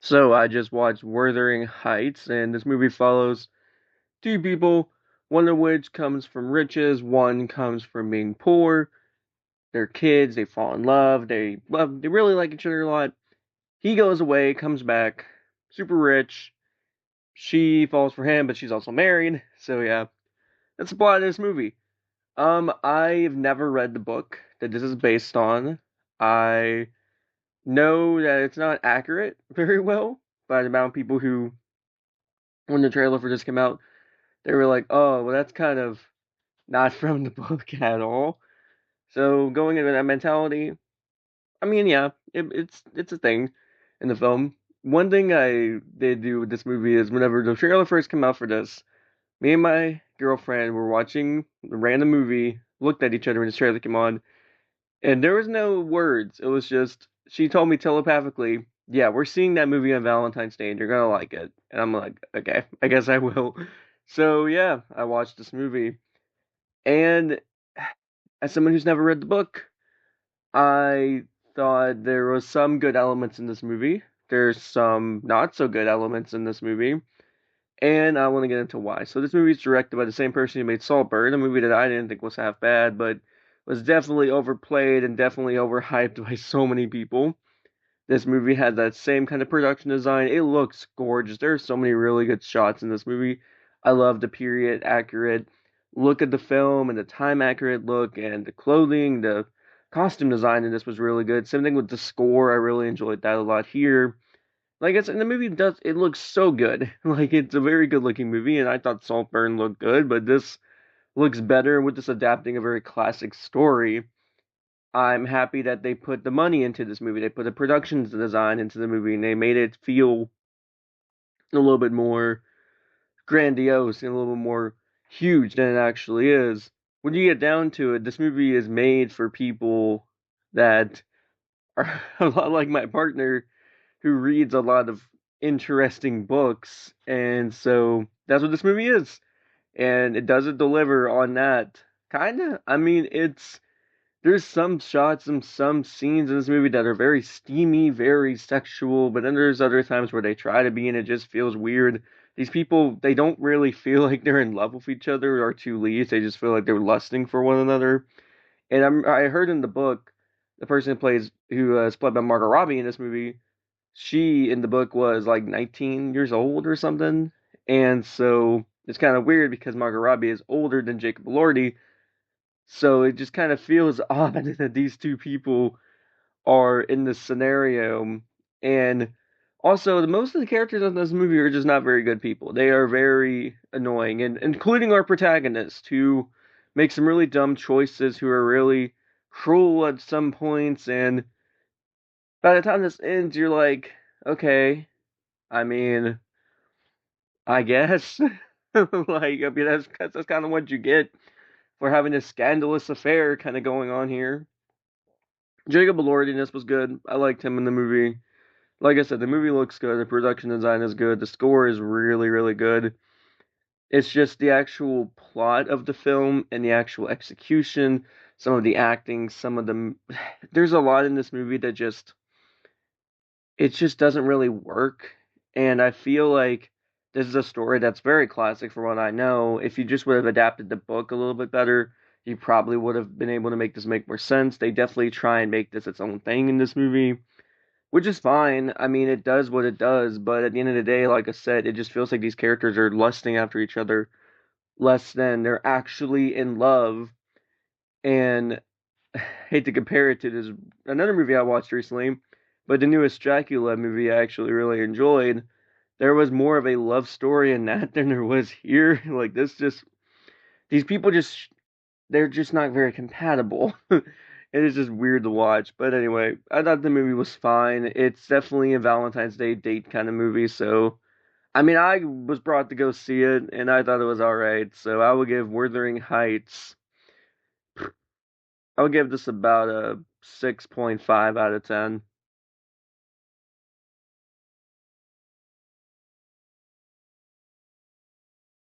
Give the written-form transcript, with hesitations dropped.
So I just watched Wuthering Heights, and this movie follows two people, one of which comes from riches, one comes from being poor. They're kids, they fall in love, they really like each other a lot. He goes away, comes back, super rich. She falls for him, but she's also married. So yeah, that's the plot of this movie. I've never read the book that this is based on. I know that it's not accurate very well by the amount of people who, when the trailer for this came out, they were like, oh, well, that's kind of not from the book at all. So going into that mentality, I mean, yeah, it's a thing in the film. One thing I did do with this movie is whenever the trailer first came out for this, me and my girlfriend were watching a random movie, looked at each other when the trailer came on, and there was no words. It was just she told me telepathically, "Yeah, we're seeing that movie on Valentine's Day, and you're gonna like it." And I'm like, "Okay, I guess I will." So yeah, I watched this movie, and as someone who's never read the book, I thought there was some good elements in this movie. There's some not so good elements in this movie, and I want to get into why. So this movie is directed by the same person who made Saltburn, a movie that I didn't think was half bad, but was definitely overplayed and definitely overhyped by so many people. This movie had that same kind of production design. It looks gorgeous. There are so many really good shots in this movie. I love the period accurate look at the film and the time accurate look and the clothing, the costume design in this was really good. Same thing with the score. I really enjoyed that a lot here. Like I said, the movie does it looks so good. Like it's a very good looking movie, and I thought Saltburn looked good, but this looks better with this adapting a very classic story. I'm happy that they put the money into this movie. They put the production design into the movie, and they made it feel a little bit more grandiose and a little bit more huge than it actually is. When you get down to it, this movie is made for people that are a lot like my partner who reads a lot of interesting books, and so that's what this movie is. And it doesn't deliver on that. Kinda. I mean, there's some shots and some scenes in this movie that are very steamy, very sexual, but then there's other times where they try to be and it just feels weird. These people, they don't really feel like they're in love with each other or two leads. They just feel like they're lusting for one another. And I heard in the book, the person who is played by Margot Robbie in this movie, she in the book was like 19 years old or something. And so it's kind of weird because Margot Robbie is older than Jacob Elordi, so it just kind of feels odd that these two people are in this scenario. And also, most of the characters in this movie are just not very good people. They are very annoying, and including our protagonist, who makes some really dumb choices, who are really cruel at some points. And by the time this ends, you're like, okay, I mean, I guess. Like, I mean, that's kind of what you get for having this scandalous affair kind of going on here. Jacob Elordi in this was good. I liked him in the movie. Like I said, the movie looks good. The production design is good. The score is really, really good. It's just the actual plot of the film and the actual execution, some of the acting, some of them. There's a lot in this movie that it just doesn't really work. And I feel like this is a story that's very classic for what I know. If you just would have adapted the book a little bit better, you probably would have been able to make this make more sense. They definitely try and make this its own thing in this movie, which is fine. I mean, it does what it does, but at the end of the day, like I said, it just feels like these characters are lusting after each other less than they're actually in love. And I hate to compare it to this another movie I watched recently, but the newest Dracula movie I actually really enjoyed. There was more of a love story in that than there was here. Like this just these people just they're just not very compatible. It is just weird to watch. But anyway, I thought the movie was fine. It's definitely a Valentine's Day date kind of movie, so I mean I was brought to go see it and I thought it was alright. So I would give Wuthering Heights I would give this about a 6.5 out of 10.